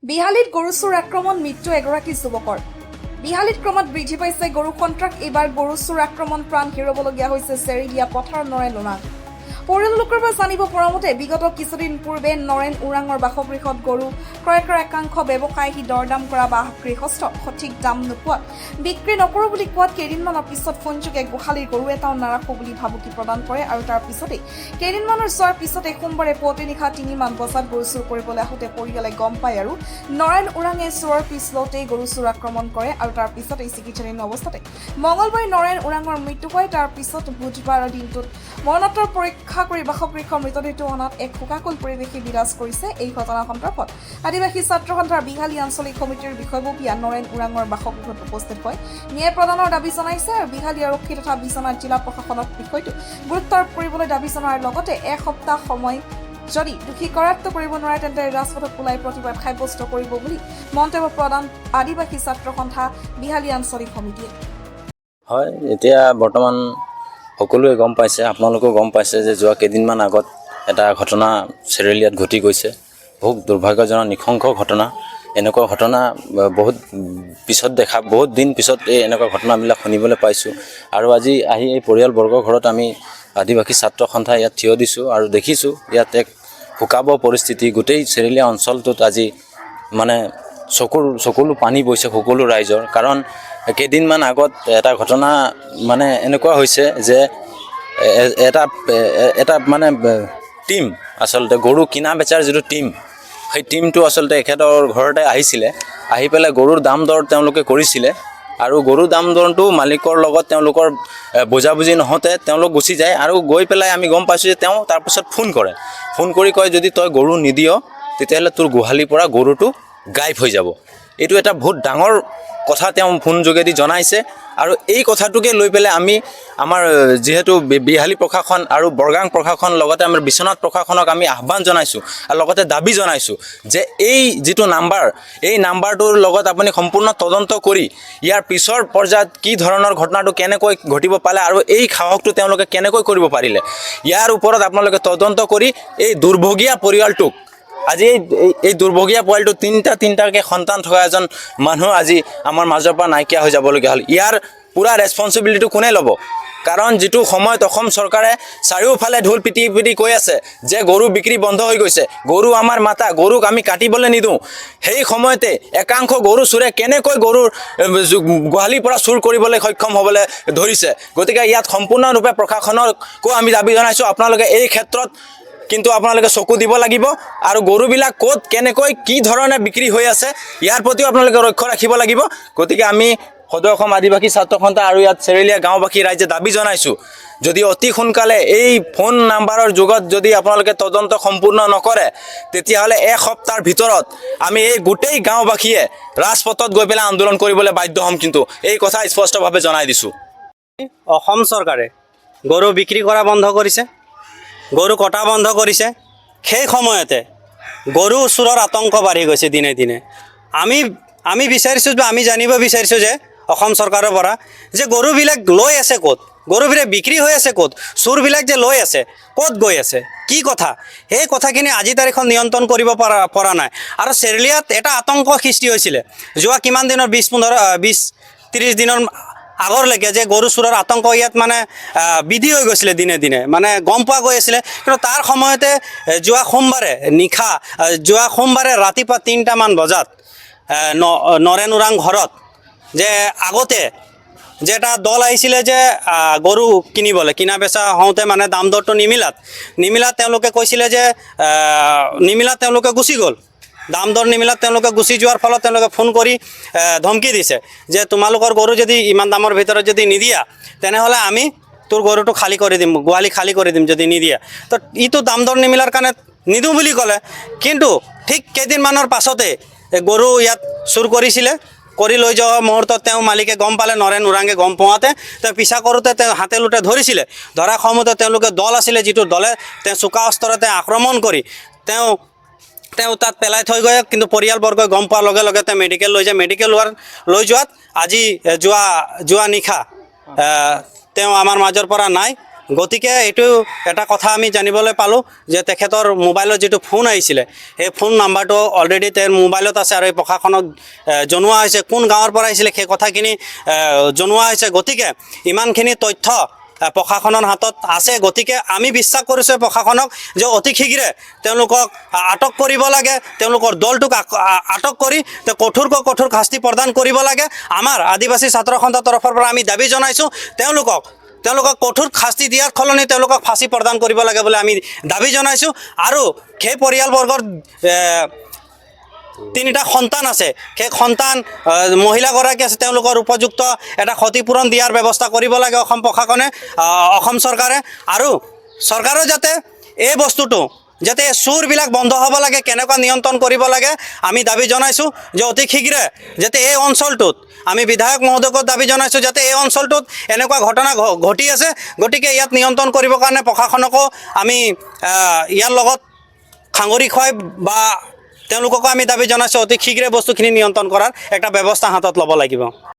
বিহালীত গৰু চোৰ আক্ৰমণ মৃত্যু এগৰাকী যুৱকৰ। বিহালীত ক্ৰমাৎ বৃদ্ধি পাইছে গৰু সন্ত্ৰাস। এইবাৰ গৰু চোৰ আক্ৰমণ প্ৰাণ হেৰুৱাবলগীয়া হৈছে চেৰিলিয়া পথাৰ নৰেন ওৰাং। পৰিয়াল লোকৰ পৰা জানিব পৰা মতে বিগত কিছুদিন পূৰ্বে নৰেন ওৰাঙৰ বাসগৃহত গৰু ক্ৰয় কৰা একাংশ ব্যৱসায়ী আহি দৰদাম কৰা বা গৃহস্থ সঠিক দাম নোপোৱাত বিক্ৰী নকৰো বুলি কোৱাত কেইদিনমানৰ পিছত ফোনযোগে গোহালিৰ গৰু এটাও নাৰাখো বুলি ভাবুকি প্ৰদান কৰে আৰু তাৰ পিছতেই কেইদিনমানৰ যোৱাৰ পিছতে সোমবাৰে পুৱতি নিশা 3 মান বজাত গৰু চুৰ কৰিবলৈ আহোঁতে পৰিয়ালে গম পায় আৰু নৰেন ওৰাঙে চোৰৰ পিছ লওঁতেই গৰু চুৰ আক্ৰমণ কৰে আৰু তাৰ পিছতেই চিকিৎসাধীন অৱস্থাতে মঙলবাৰে নৰেন ওৰাঙৰ মৃত্যু হয়। তাৰ পিছত বুধবাৰৰ দিনটোত মৰণোত্তৰ পৰীক্ষা কৰি বাসগৃহৰ মৃতদেহটো অনাত এক শোকাকুল পৰিৱেশে বিৰাজ কৰিছে। এই ঘটনা সন্দৰ্ভত আদিবাসী ছাত্ৰ সন্থাৰ বিহালী আঞ্চলিক সমিতিৰ বিষয়ববীয়া নৰেন ওৰাঙৰ বাসগৃহত উপস্থিত হৈ ন্যায় প্ৰদানৰ দাবী জনাইছে আৰু বিহালী আৰক্ষী তথা বিশ্বনাথ জিলা প্ৰশাসনক বিষয়টো গুৰুত্ব আৰোপ কৰিবলৈ দাবী জনোৱাৰ লগতে এসপ্তাহ সময় যদি দোষী কৰায়ত্ব কৰিব নোৱাৰে তেন্তে ৰাজপথত ওলাই প্ৰতিবাদ সাব্যস্ত কৰিব বুলি মন্তব্য প্ৰদান আদিবাসী ছাত্ৰ সন্থা বিহালী আঞ্চলিক সমিতিয়ে। হয়, এতিয়া বৰ্তমান সকলোৱে গম পাইছে, আপোনালোকেও গম পাইছে যে যোৱা কেইদিনমান আগত এটা ঘটনা চেৰেলিয়াত ঘটি গৈছে। বহুত দুৰ্ভাগ্যজনক নৃশংস ঘটনা। এনেকুৱা ঘটনা বহুত দিন পিছত এনেকুৱা ঘটনাবিলাক শুনিবলৈ পাইছোঁ। আৰু আজি আহি এই পৰিয়ালবৰ্গৰ ঘৰত আমি আদিবাসী ছাত্ৰ সন্থা ইয়াত থিয় দিছোঁ আৰু দেখিছোঁ ইয়াত এক শুকাব পৰিস্থিতি। গোটেই চেৰেলীয়া অঞ্চলটোত আজি মানে চকুলো পানী বৈছে সকলো ৰাইজৰ। কাৰণ কেইদিনমান আগত এটা ঘটনা মানে এনেকুৱা হৈছে যে এটা মানে টিম, আচলতে গৰু কিনা বেচাৰ যিটো টিম, সেই টিমটো আচলতে এখেতৰ ঘৰতে আহিছিলে। আহি পেলাই গৰুৰ দাম দৰ তেওঁলোকে কৰিছিলে আৰু গৰুৰ দাম দৰটো মালিকৰ লগত তেওঁলোকৰ বুজাবুজি নহওঁতে তেওঁলোক গুচি যায় আৰু গৈ পেলাই আমি গম পাইছোঁ যে তেওঁ তাৰপিছত ফোন কৰি কয় যদি তই গৰু নিদিয় তেতিয়াহ'লে তোৰ গোহালিৰ পৰা গৰুটো গায়ব হৈ যাব। এইটো এটা বহুত ডাঙৰ কথা তেওঁ ফোন যোগেদি জনাইছে আৰু এই কথাটোকে লৈ পেলাই আমি আমাৰ যিহেতু বিহালী প্ৰশাসন আৰু বৰগাং প্ৰশাসন লগতে আমাৰ বিশ্বনাথ প্ৰশাসনক আমি আহ্বান জনাইছোঁ আৰু লগতে দাবী জনাইছোঁ যে এই যিটো নাম্বাৰ, এই নাম্বাৰটোৰ লগত আপুনি সম্পূৰ্ণ তদন্ত কৰি ইয়াৰ পিছৰ পৰ্যায়ত কি ধৰণৰ ঘটনাটো কেনেকৈ ঘটিব পালে আৰু এই সাহসটো তেওঁলোকে কেনেকৈ কৰিব পাৰিলে, ইয়াৰ ওপৰত আপোনালোকে তদন্ত কৰি এই দুৰ্ভগীয়া পৰিয়ালটোক, আজি এই দুৰ্ভগীয়া পৰিয়ালটো তিনিটাকৈ সন্তান থকা এজন মানুহ আজি আমাৰ মাজৰ পৰা নাইকিয়া হৈ যাবলগীয়া হ'ল। ইয়াৰ পূৰা ৰেছপনচিবিলিটিটো কোনে ল'ব? কাৰণ যিটো সময়ত অসম চৰকাৰে চাৰিওফালে ঢোল পিটি কৈ আছে যে গৰু বিক্ৰী বন্ধ হৈ গৈছে, গৰু আমাৰ মাতা, গৰুক আমি কাটিবলৈ নিদিওঁ, সেই সময়তে একাংশ গৰু চোৰে কেনেকৈ গৰুৰ গোহালিৰ পৰা চুৰ কৰিবলৈ সক্ষম হ'বলৈ ধৰিছে। গতিকে ইয়াত সম্পূৰ্ণৰূপে প্ৰশাসনকো আমি দাবী জনাইছোঁ আপোনালোকে এই ক্ষেত্ৰত কিন্তু আপোনালোকে চকু দিব লাগিব আৰু গৰুবিলাক ক'ত কেনেকৈ কি ধৰণে বিক্ৰী হৈ আছে ইয়াৰ প্ৰতিও আপোনালোকে লক্ষ্য ৰাখিব লাগিব। গতিকে আমি সদৌ অসম আদিবাসী ছাত্ৰ সন্থা আৰু ইয়াত চেৰেলীয়া গাঁওবাসী ৰাইজে দাবী জনাইছোঁ যদি অতি সোনকালে এই ফোন নাম্বাৰৰ যুগত যদি আপোনালোকে তদন্ত সম্পূৰ্ণ নকৰে তেতিয়াহ'লে এসপ্তাহৰ ভিতৰত আমি এই গোটেই গাঁওবাসীয়ে ৰাজপথত গৈ পেলাই আন্দোলন কৰিবলৈ বাধ্য হ'ম। কিন্তু এই কথা স্পষ্টভাৱে জনাই দিছোঁ। অসম চৰকাৰে গৰু বিক্ৰী কৰা বন্ধ কৰিছে, গৰু কটা বন্ধ কৰিছে। সেই সময়তে গৰু চোৰৰ আতংক বাঢ়ি গৈছে দিনে দিনে। আমি বিচাৰিছোঁ, আমি জানিব বিচাৰিছোঁ যে অসম চৰকাৰৰ পৰা যে গৰুবিলাক লৈ আছে ক'ত, গৰুবিলাক বিক্ৰী হৈ আছে ক'ত, চোৰবিলাক যে লৈ আছে ক'ত গৈ আছে, কি কথা, সেই কথাখিনি আজি তাৰিখত নিয়ন্ত্ৰণ কৰিব পৰা নাই। আৰু চেৰেলিয়াত এটা আতংক সৃষ্টি হৈছিলে যোৱা কিমান দিনৰ 20-30 দিনৰ আগৰলৈকে যে গৰু চোৰৰ আতংক ইয়াত মানে বৃদ্ধি হৈ গৈছিলে দিনে দিনে, মানে গম পোৱা গৈ আছিলে। কিন্তু তাৰ সময়তে যোৱা সোমবাৰে ৰাতিপুৱা 3 মান বজাত নৰেন ওৰাং ঘৰত যে আগতে যে এটা দল আহিছিলে যে গৰু কিনা বেচা হওঁতে মানে দাম দৰটো নিমিলাত তেওঁলোকে কৈছিলে যে তেওঁলোকে গুচি গ'ল। দাম দৰ নিমিলাত তেওঁলোকে গুচি যোৱাৰ ফলত তেওঁলোকে ফোন কৰি ধমকি দিছে যে তোমালোকৰ গৰু যদি ইমান দামৰ ভিতৰত যদি নিদিয়া তেনেহ'লে আমি তোৰ গৰুটো খালী কৰি দিম, গোহালি খালী কৰি দিম যদি নিদিয়া। তো ইটো দাম দৰ নিমিলাৰ কাৰণে নিদিওঁ বুলি ক'লে। কিন্তু ঠিক কেইদিনমানৰ পাছতে গৰু ইয়াত চুৰ কৰি লৈ যোৱা মুহূৰ্তত তেওঁ মালিকে গম পালে, নৰেন ওৰাঙে গম পোৱাতে তেওঁ পিছা কৰোঁতে তেওঁ হাতে লোটে ধৰিছিলে। ধৰা সময়তে তেওঁলোকে দল আছিলে, যিটো দলে তেওঁ চোকা অস্ত্ৰতে আক্ৰমণ কৰি তেওঁ তাত পেলাই থৈ গৈ, কিন্তু পৰিয়ালবৰ্গই গম পোৱাৰ লগে লগে তেওঁ মেডিকেল লৈ যোৱাত আজি যোৱা নিশা তেওঁ আমাৰ মাজৰ পৰা নাই। গতিকে এইটো এটা কথা আমি জানিবলৈ পালোঁ যে তেখেতৰ মোবাইলত যিটো ফোন আহিছিলে সেই ফোন নাম্বাৰটো অলৰেডি তেওঁৰ মোবাইলত আছে আৰু এই প্ৰশাসনক জনোৱা হৈছে কোন গাঁৱৰ পৰা আহিছিলে সেই কথাখিনি জনোৱা হৈছে গতিকে ইমানখিনি তথ্য প্ৰশাসনৰ হাতত আছে গতিকে আমি বিশ্বাস কৰিছোঁ প্ৰশাসনক যে অতি শীঘ্ৰে তেওঁলোকক আটক কৰিব লাগে তেওঁলোকৰ দলটোক আটক কৰি কঠোৰ শাস্তি প্ৰদান কৰিব লাগে আমাৰ আদিবাসী ছাত্ৰ সন্থাৰ তৰফৰ পৰা আমি দাবী জনাইছোঁ তেওঁলোকক কঠোৰ শাস্তি দিয়াৰ সলনি তেওঁলোকক ফাঁচী প্ৰদান কৰিব লাগে বুলি আমি দাবী জনাইছোঁ আৰু সেই পৰিয়ালবৰ্গৰ তিনিটা সন্তান আছে সেই সন্তান মহিলাগৰাকী আছে তেওঁলোকৰ উপযুক্ত এটা ক্ষতিপূৰণ দিয়াৰ ব্যৱস্থা কৰিব লাগে অসম প্ৰশাসনে অসম চৰকাৰে আৰু চৰকাৰেও যাতে এই বস্তুটো যাতে চোৰবিলাক বন্ধ হ'ব লাগে কেনেকুৱা নিয়ন্ত্ৰণ কৰিব লাগে আমি দাবী জনাইছোঁ যে অতি শীঘ্ৰে যাতে এই অঞ্চলটোত আমি বিধায়ক মহোদয়ক দাবী জনাইছোঁ যাতে এই অঞ্চলটোত এনেকুৱা ঘটনা ঘটি আছে গতিকে ইয়াত নিয়ন্ত্ৰণ কৰিবৰ কাৰণে প্ৰশাসনকো আমি ইয়াৰ লগত সাঙুৰি খুৱাই বা তেওঁলোককো আমি দাবী জনাইছোঁ অতি শীঘ্ৰে বস্তুখিনি নিয়ন্ত্ৰণ কৰাৰ এটা ব্যৱস্থা হাতত ল'ব লাগিব